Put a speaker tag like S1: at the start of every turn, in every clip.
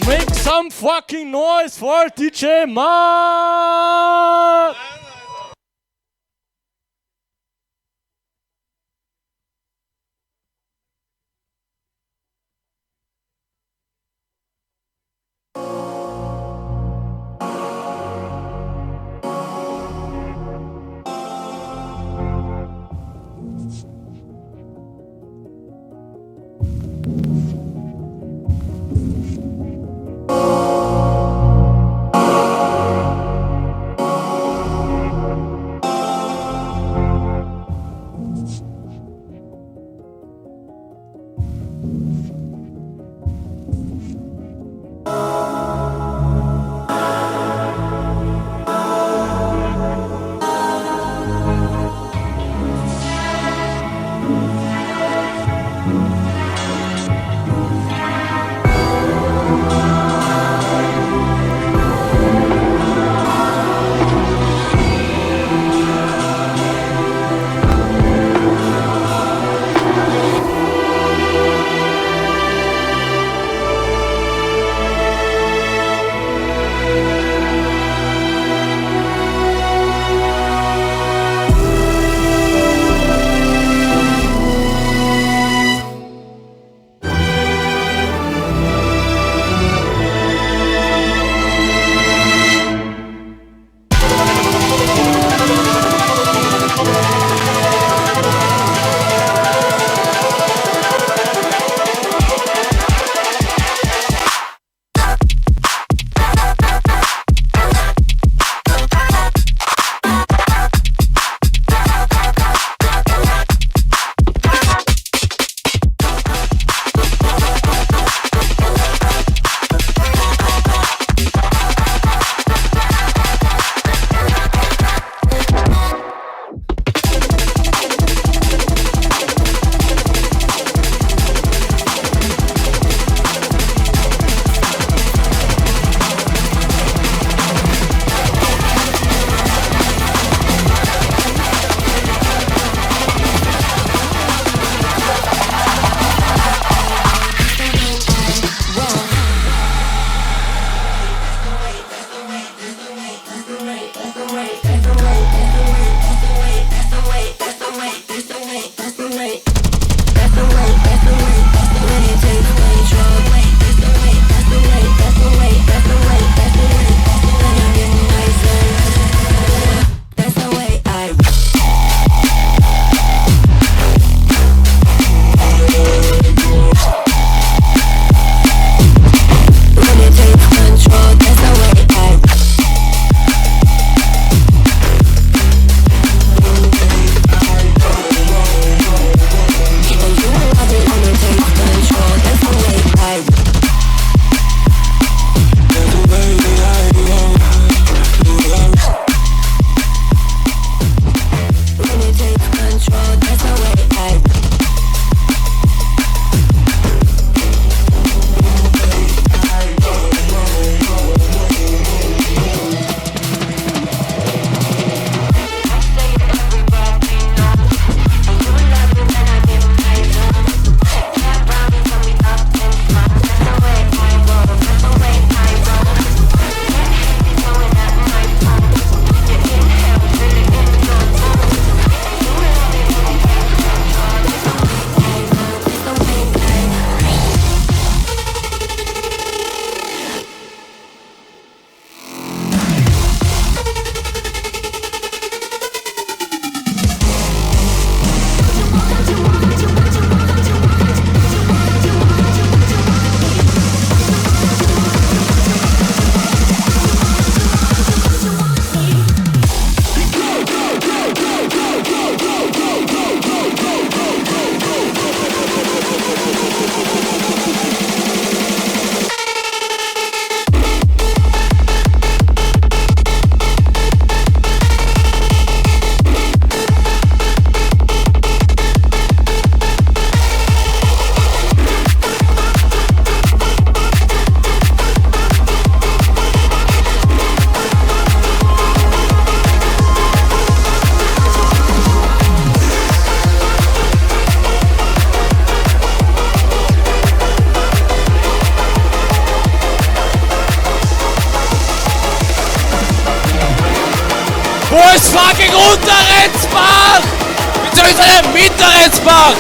S1: Make some fucking noise for DJ Mark! Wo ist fucking Unterrenzbach? Beziehungsweise Mitterrenzbach?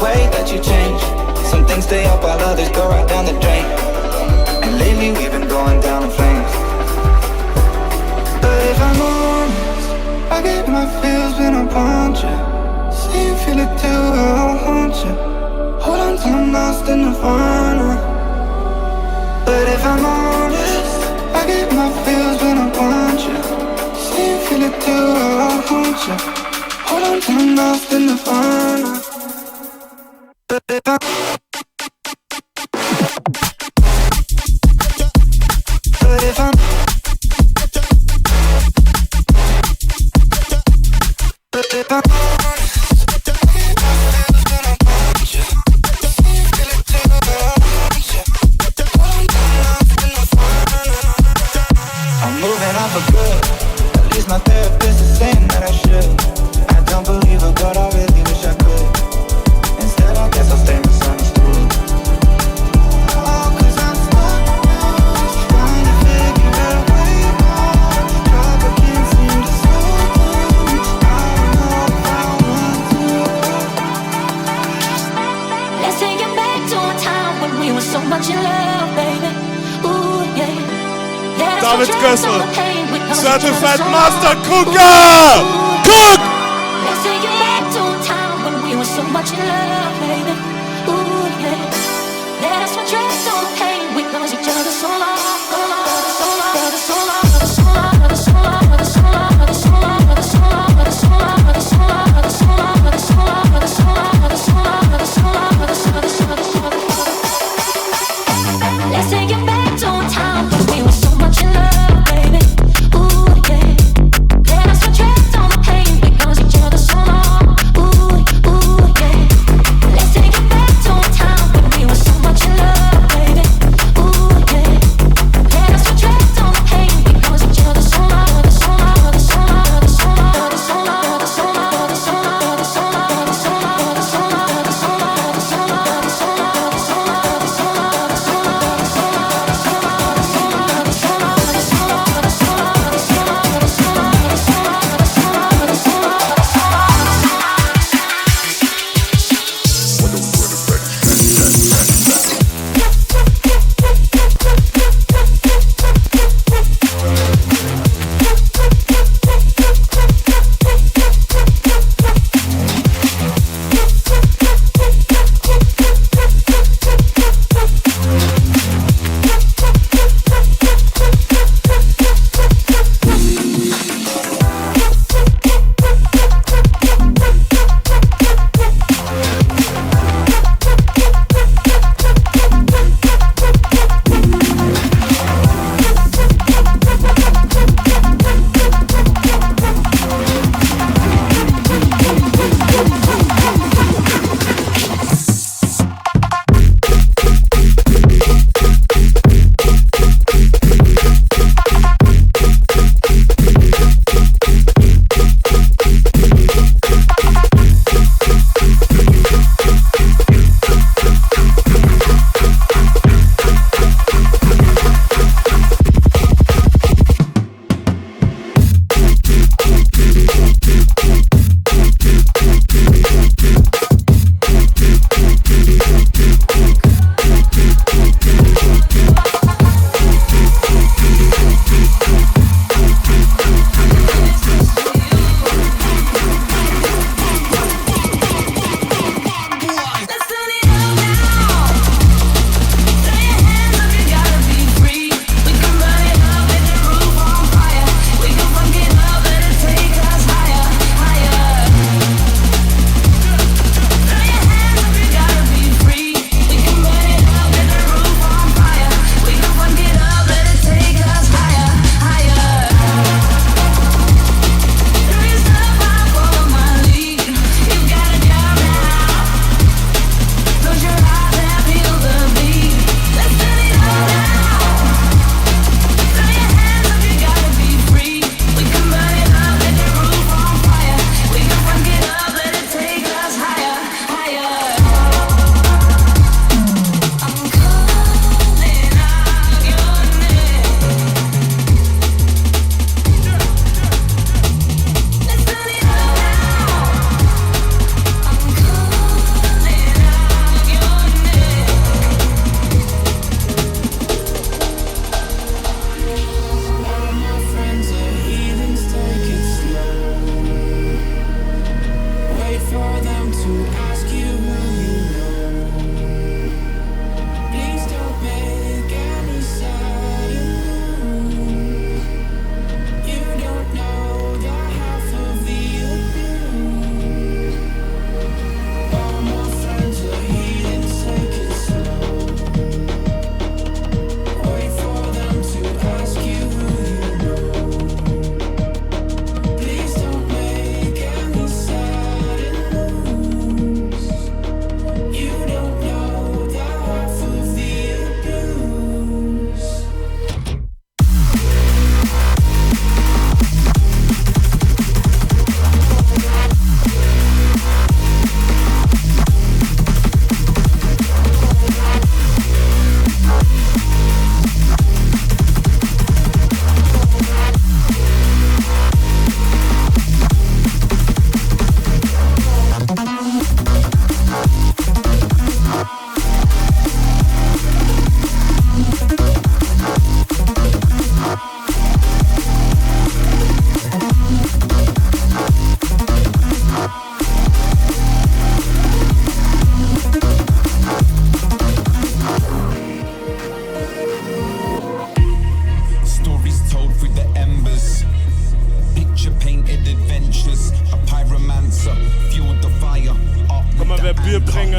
S2: way that you change. Some things stay up while others go right down the drain. And lately we've been going down in flames. But if I'm honest, I get my feels when I want you. See you feel it too, I'll haunt you. Hold on till I'm lost in the nirvana. But if I'm honest, I get my feels when I want you. See you feel it too, I'll haunt you. Hold on till I'm lost in the nirvana. But if I'm But if I'm But if I'm I'm moving off of good. At least my therapist is saying that I should. I don't believe it, but I really wish I could. Instead, I guess I'll stay misunderstood. Oh, 'cause I'm stuck now, trying to figure out way more. Drug, I can't seem to slow down. I don't know if I want to.
S3: Let's take it back to a time when we were so much in love, baby. Ooh, yeah.
S1: David Kössel,
S3: Certified
S1: Master Cooker! Cook!
S3: Let's take it back to a time when we were so much in love, baby. Ooh, yeah. Let us retrace all the pain. We lost each other so long, so long, so long, so long, so long, so long, so long, so long, so long, so long, so long, so long, so long, so long, so long, so long, so long. Let's take it back to a time when we were so much in love, baby. Ooh, yeah. Let us retrace all the pain. We lost each other so long. Ooh, ooh, yeah. Let's take it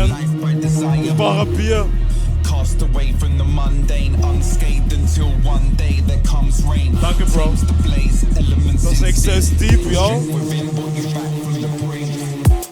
S1: Mann. Ich brauche ein Bier.
S4: Cast away from the mundane, unscathed until one day there comes rain.
S1: Danke, Bro.
S4: Takes the blaze, elements
S1: Das nächste ist Deep, yo.
S4: within what you back from the brain.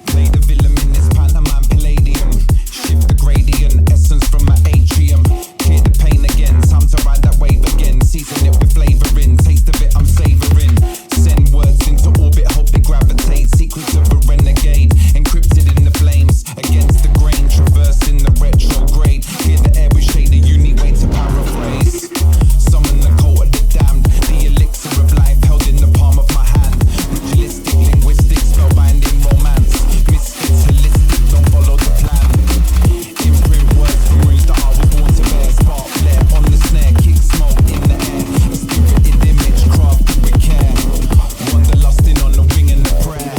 S4: Play the villain in this Panama Palladium. Shift the gradient, essence from my atrium. Hear the pain again, time to ride that wave again. Season it with flavoring, taste of it I'm savoring. Send words into orbit, hope they gravitate. Secrets of a renegade, encrypted in the flames. Against the grain, traversing the retrograde. Hear the air we shade, a unique way to paraphrase. Summon the cult of the damned, the elixir of life held in the palm of my hand. Ritualistic linguistics, spellbinding romance. Misfits, holistic, don't follow the plan. Imprint words from runes that I was born to bear. Spark flare on the snare, kick smoke in the air. A spirited image crafted with care. Wanderlusting on the wing and the prayer.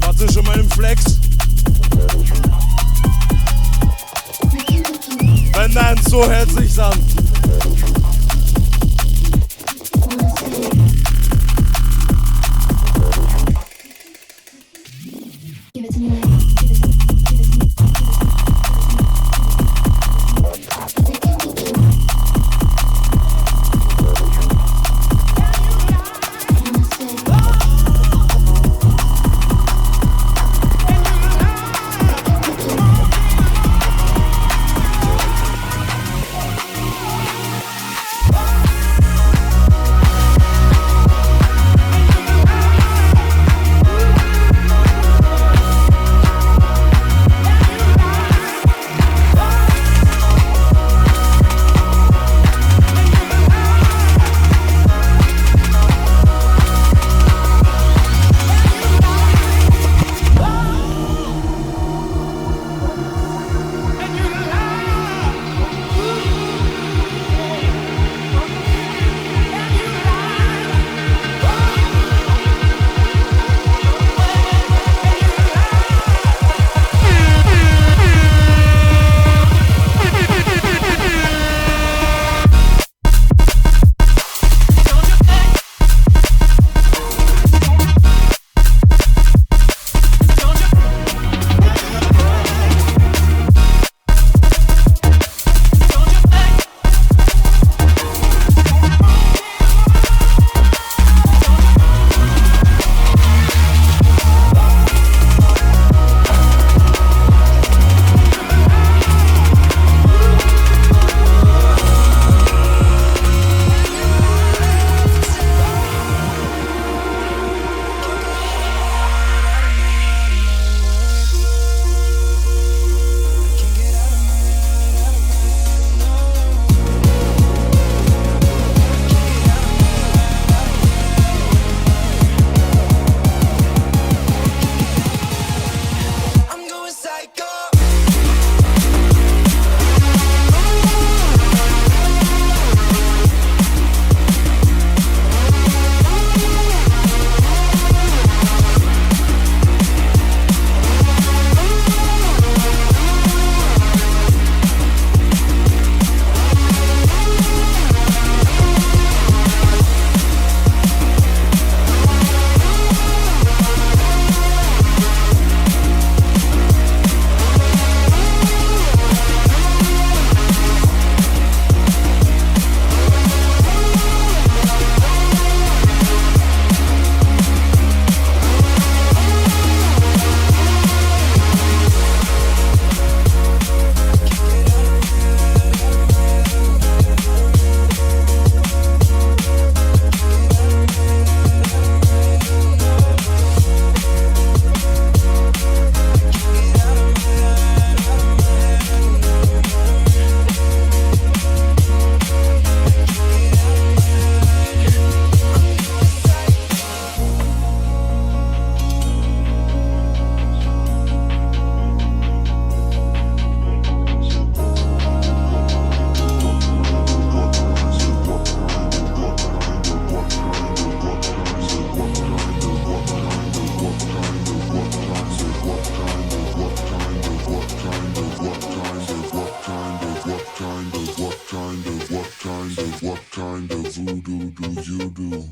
S1: Warte schon mal im Flex. Wenn nein, so hört sich's an.
S3: Give it to me like, give it to me, give it to me.
S5: What kind of voodoo do you do?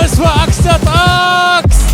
S1: es war Axt der Tags!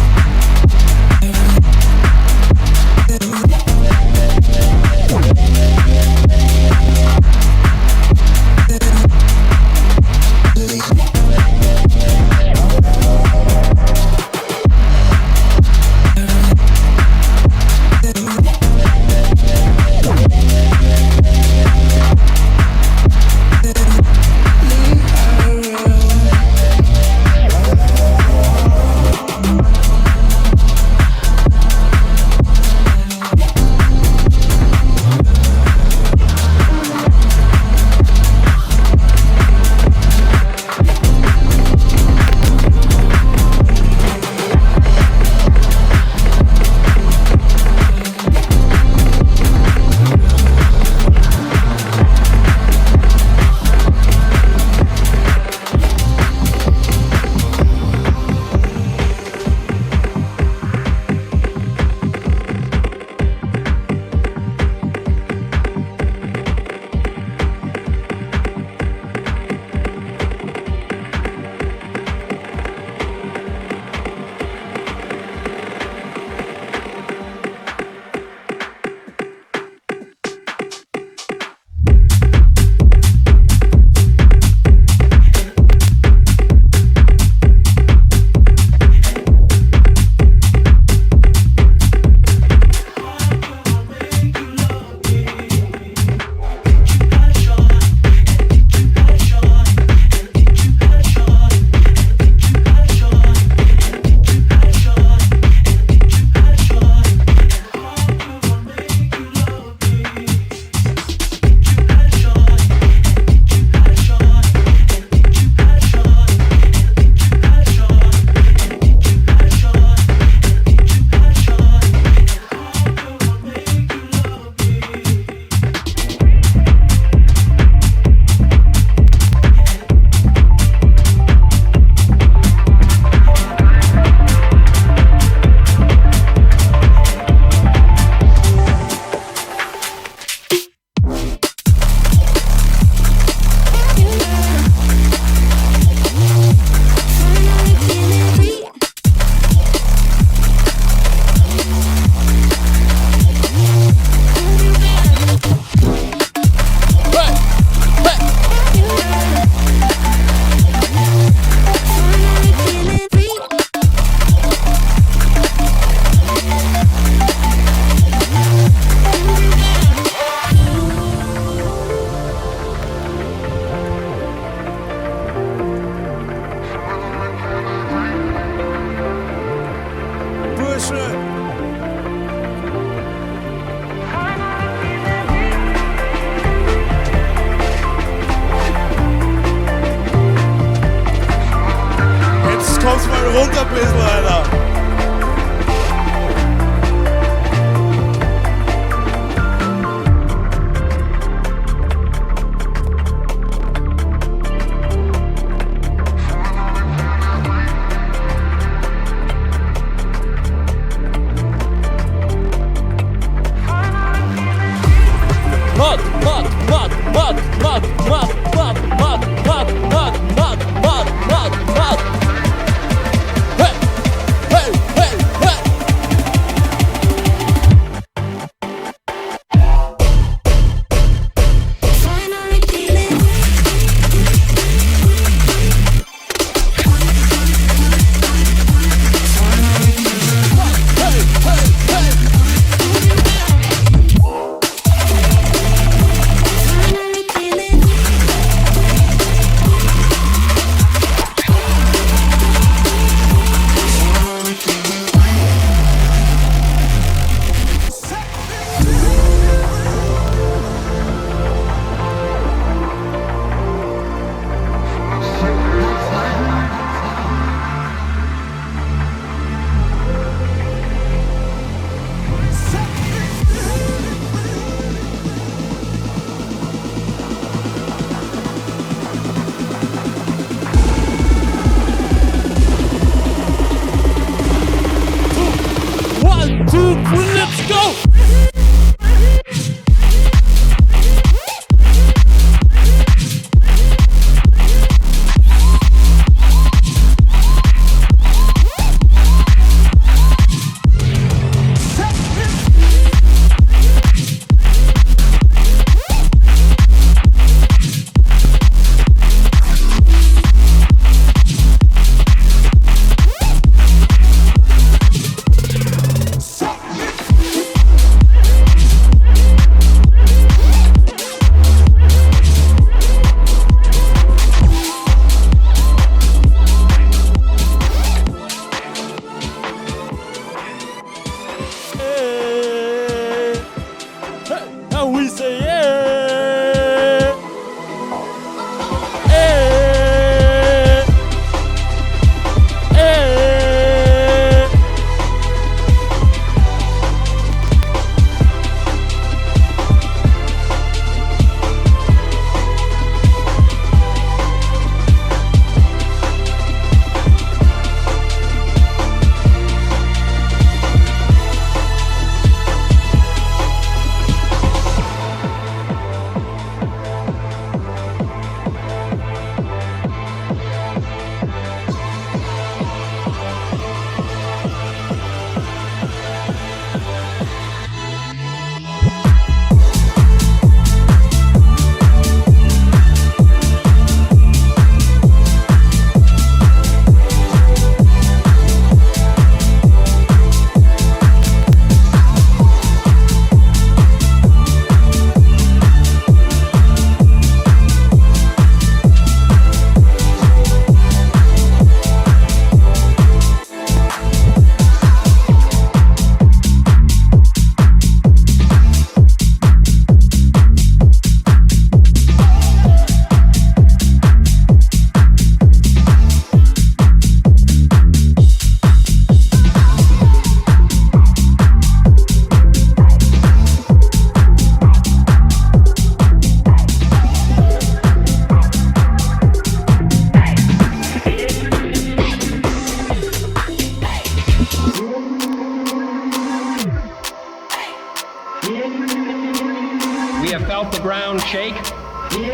S5: shake,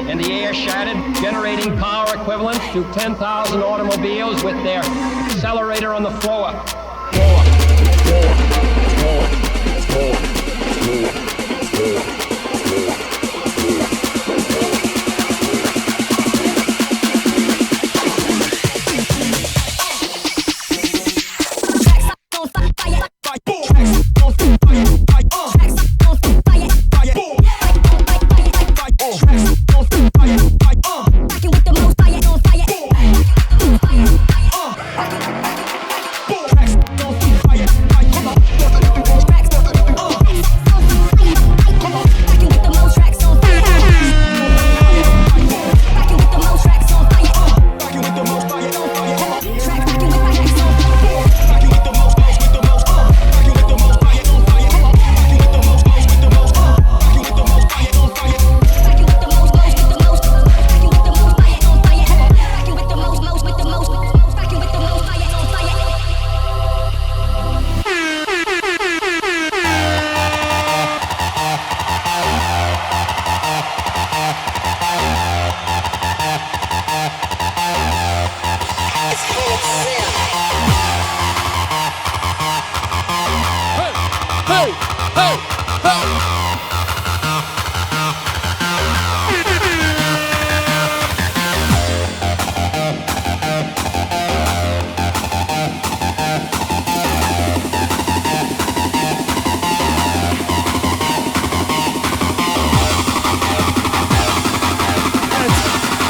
S5: and the air shattered, generating power equivalent to 10,000 automobiles with their accelerator on the floor.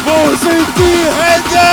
S1: Wo sind die Hände?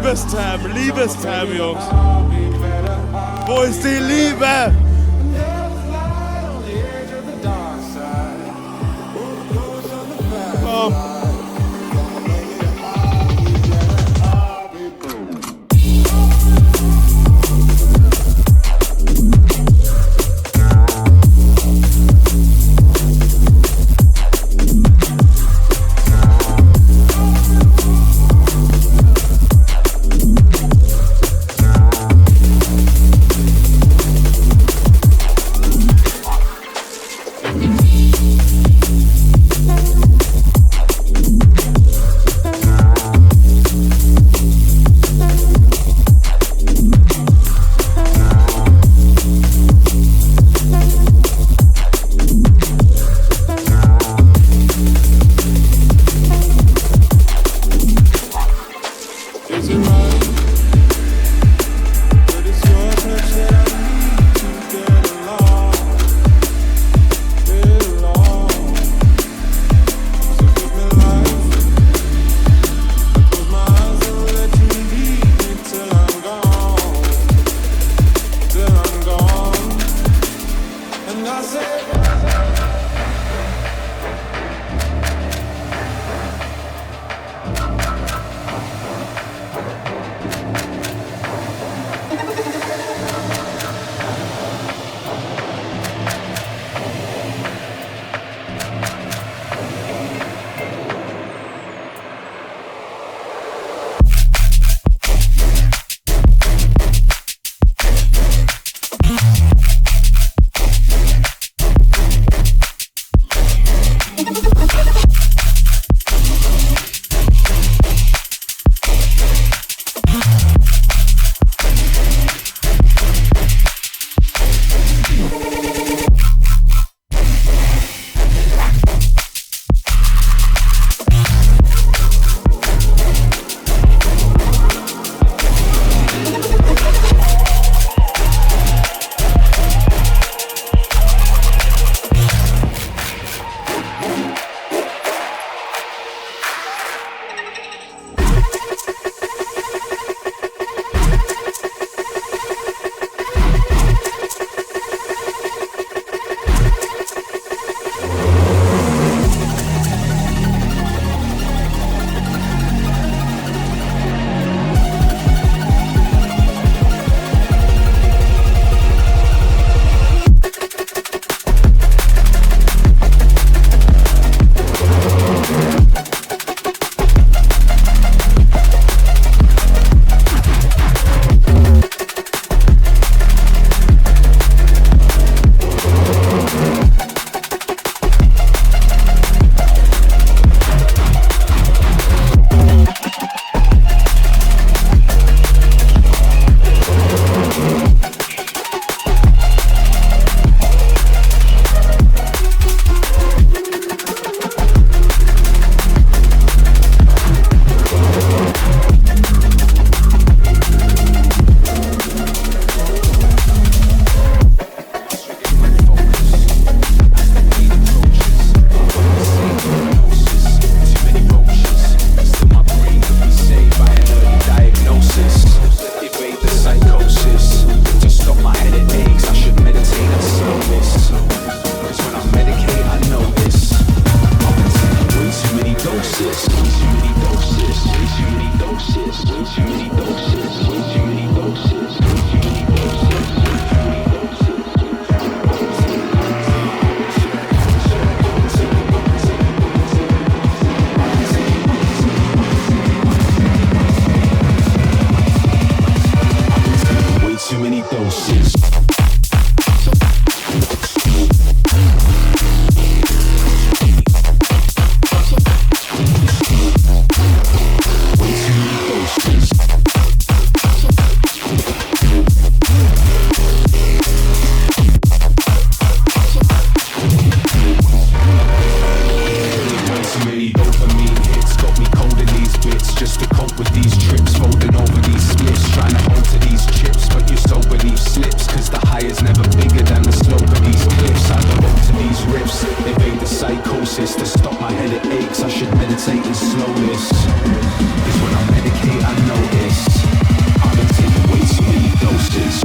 S1: Liebestam, Jungs. Wo ist die Liebe? Komm.
S6: Evade the psychosis to stop my head, it aches. I should meditate in slowness. Cause when I medicate I notice I've been taking way too many doses.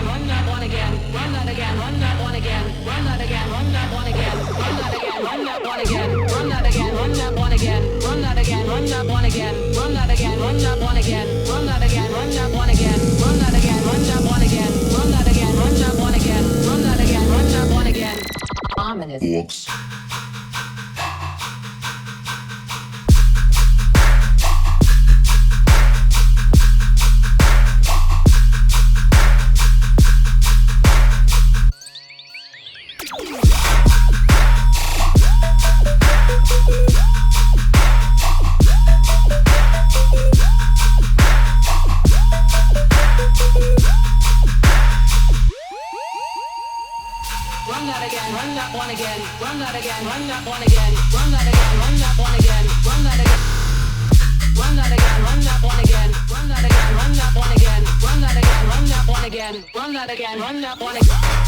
S3: run that one again, run that again, run that one again, run that again, run that one again, run that again, run that one again, run that again, run that one again, run that again, run that one again, run that again, run that one again, run that again, run that one again, run that again, run that one again, run that again, run that one again, run that again, run that one again. Ominous.
S1: Whoops.
S3: Run that again, run that one again, run that again, run that one again, run that again, run that one again, run that again, run that again, run that one again, run that again, run that one again, run that again, run that one again, run that again, run that one again.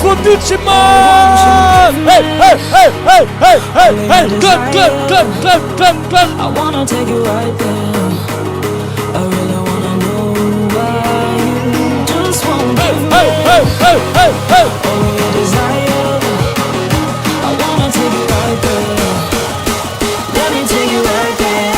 S7: for Gucci Man! Hey, hey, hey, hey, hey, hey, hey! Clap, clap, clap, clap, clap, clap!
S8: I wanna take you right there. I really wanna know why you just won't give me all your desire. I wanna take you right there. Let me take you right there.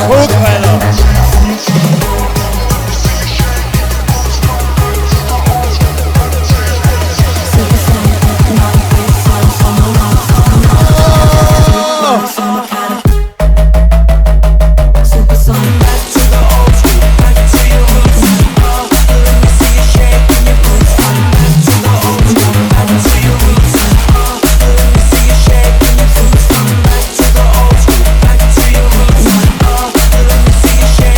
S7: Propeller.
S8: See you shake.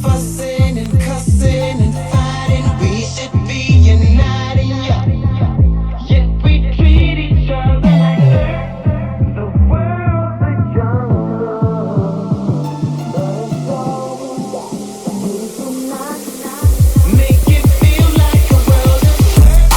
S2: fussing and cussing and fighting. We should be united, yeah. Yet we treat each other like dirt. The world's a jungle, but it's all make it feel like a world of hurt.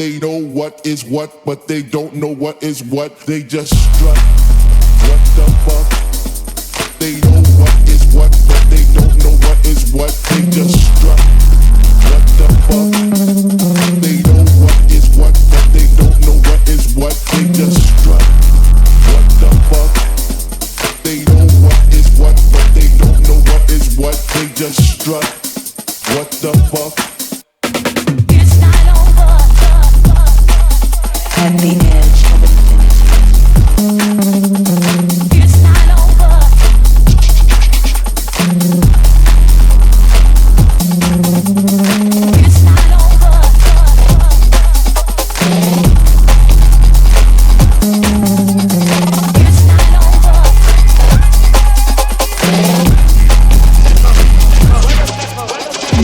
S1: They know what is what, but they don't know what is what. They just strut. What the fuck? They know what is what, but they don't know what is what. They just strut. What the fuck? They know what is what, but they don't know what is what. They just strut. What the fuck? They know what is what, but they don't know what is what. They just strut. What the fuck?
S3: It's not over.
S8: At the edge of infinity.
S3: It's not over. It's not over. It's not over.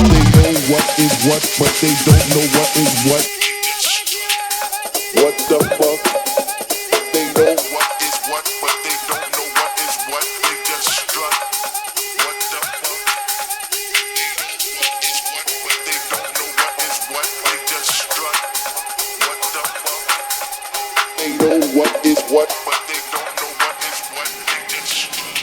S1: They know what is what, but they don't know what is what. What the fuck? They know what is what, but they don't know what is what. They just strut. What the fuck? They know what is what, but they don't know what is what. They just strut. What the fuck? They know what is what, but they don't know what is what. They just strut.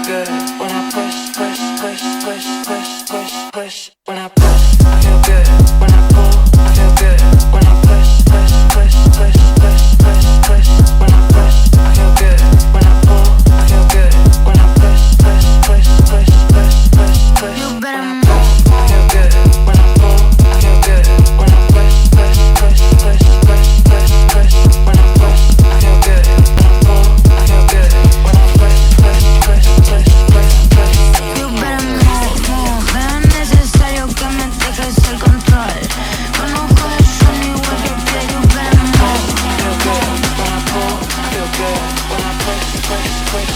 S8: good. When I push, push, push, push, push, push, push. When I push, I feel good. When I pull, I feel good. When I push, push, push, push, push, push, push. When I push, I feel good. When I pull, I feel good. When I push, push, push, push, push, push, push. You better push, I feel good. When I pull, I feel good. When I push, push, push, push, push, push, push. When I push, I feel good. When I pull, I feel good. When I push, push, push, push, push, push. You better move, move. Es necesario que me dejes el control. Cuando coges un igual que te, you better move. I feel good. When I pull, I feel good. When I push, push, push.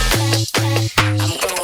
S8: I'm going crazy in the club.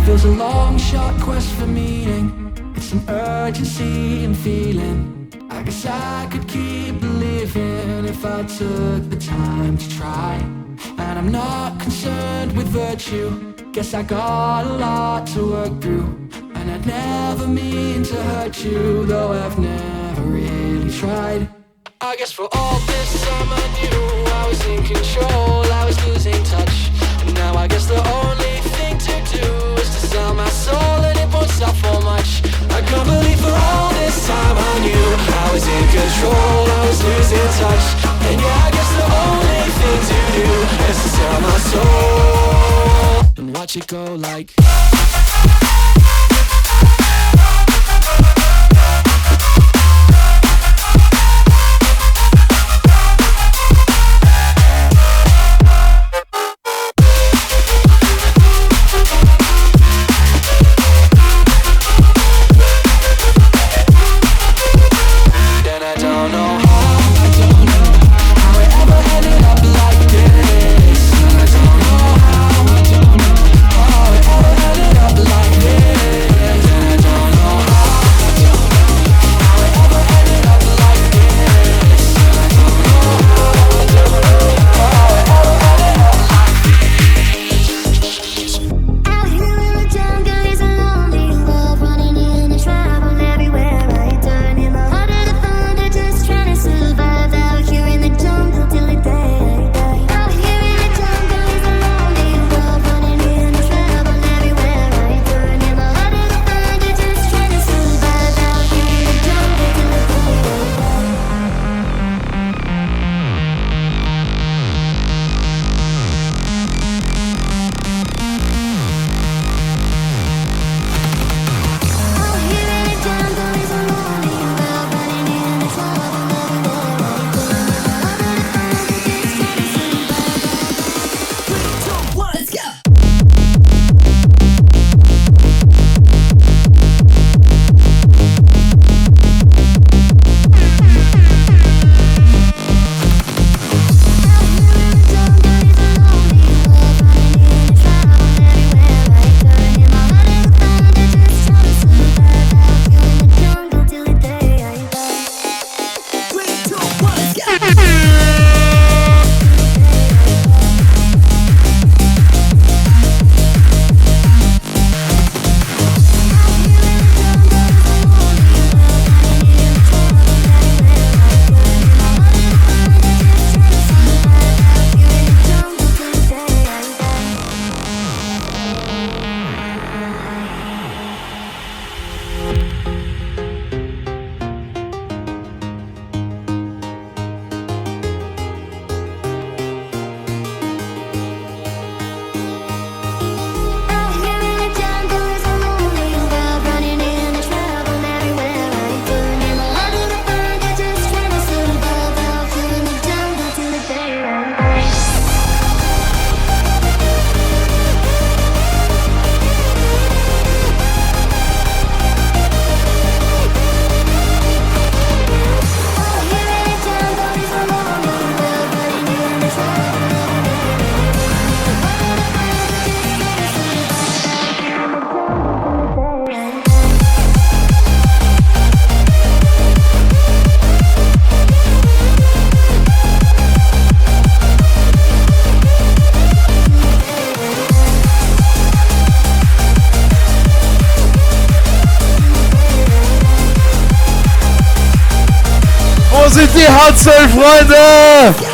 S9: Feels a long shot quest for meaning. It's an urgency I'm feeling. I guess I could keep believing if I took the time to try. And I'm not concerned with virtue. Guess I got a lot to work through. And I'd never mean to hurt you, though I've never really tried. I guess for all this time I knew I was in control, I was losing touch. And now I guess the only thing to do is to sell my soul, and it won't sell for much. I can't believe for all this time I knew I was in control, I was losing touch. And yeah, I guess the only thing to do is to sell my soul and watch it go like.
S7: Wo sind die Hardstyle-Freunde?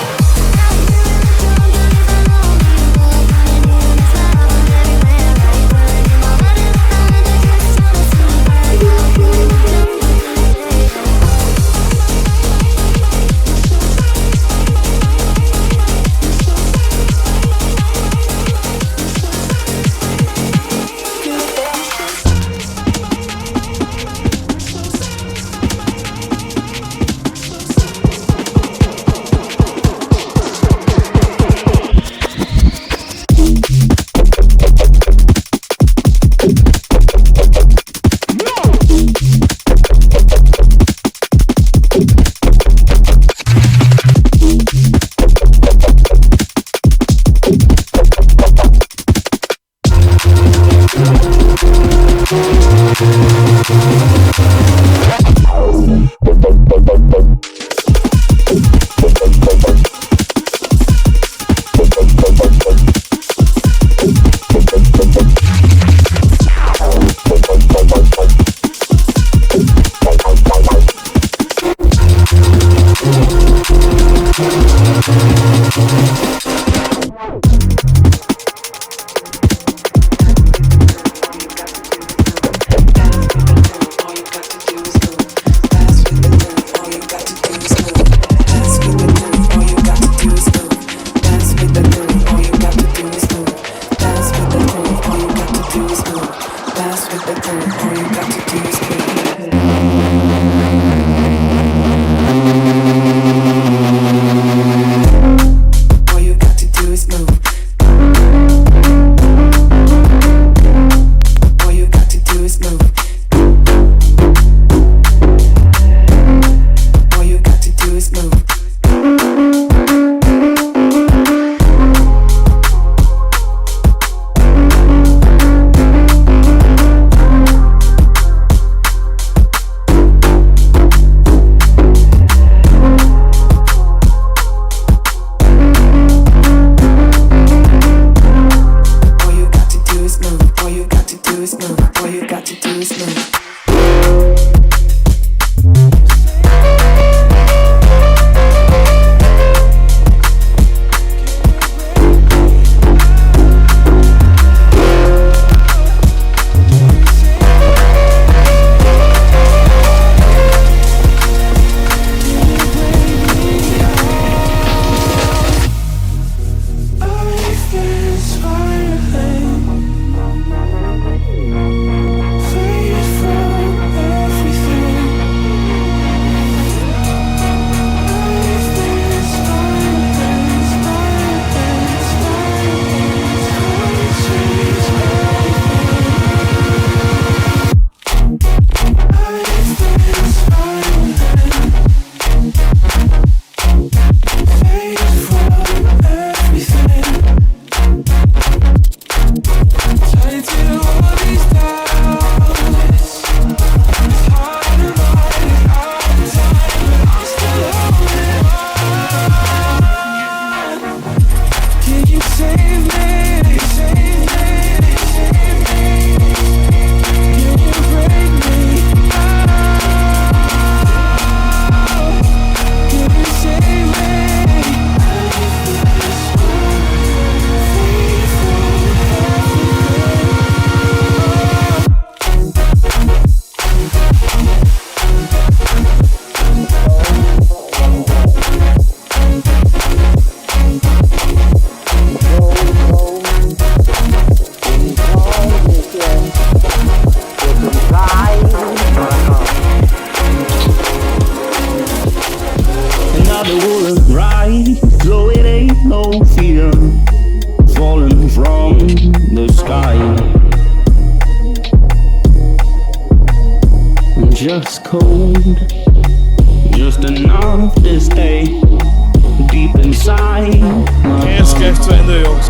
S10: just cold, just enough to stay deep inside.
S7: Geen schrijft 20 jongens.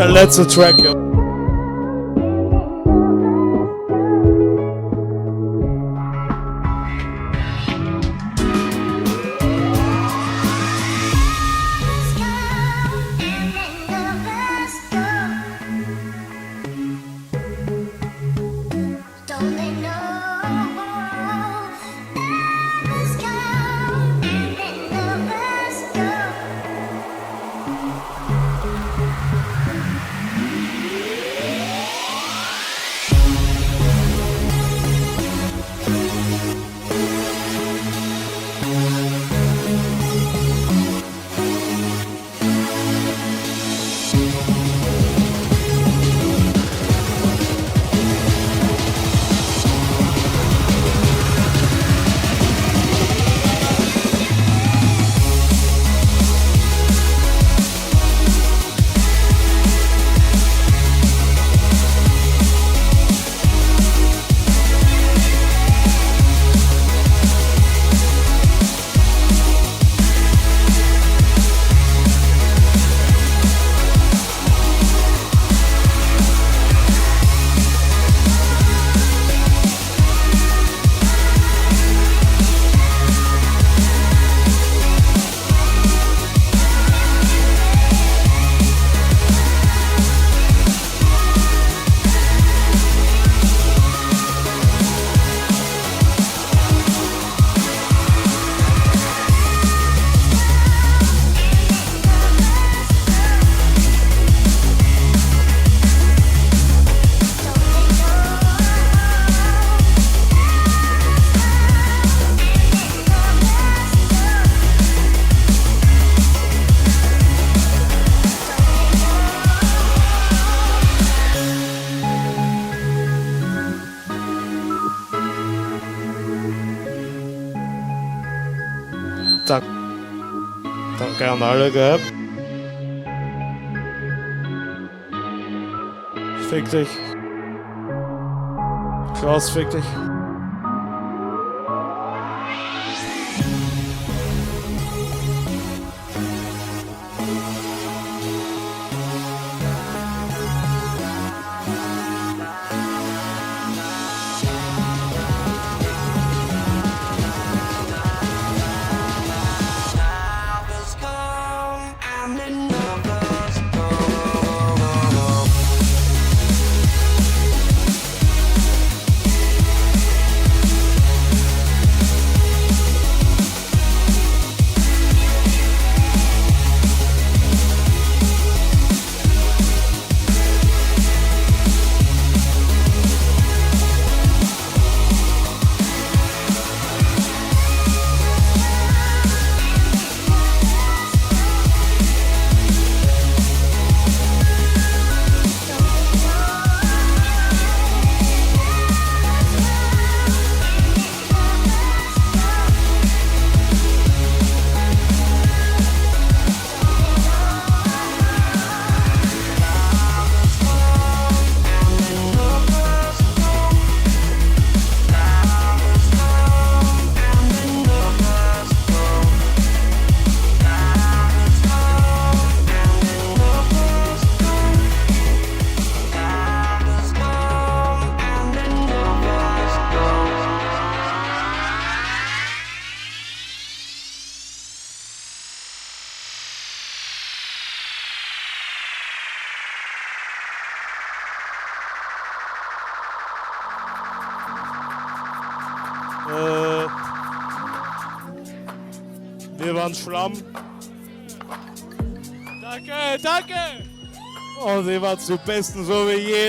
S7: der letzte Track, ja. Danke an alle, gell? Fick dich. Klaus, fick dich. Wir waren Schlamm. Danke, danke! Und ihr wart zu Besten, so wie jeder.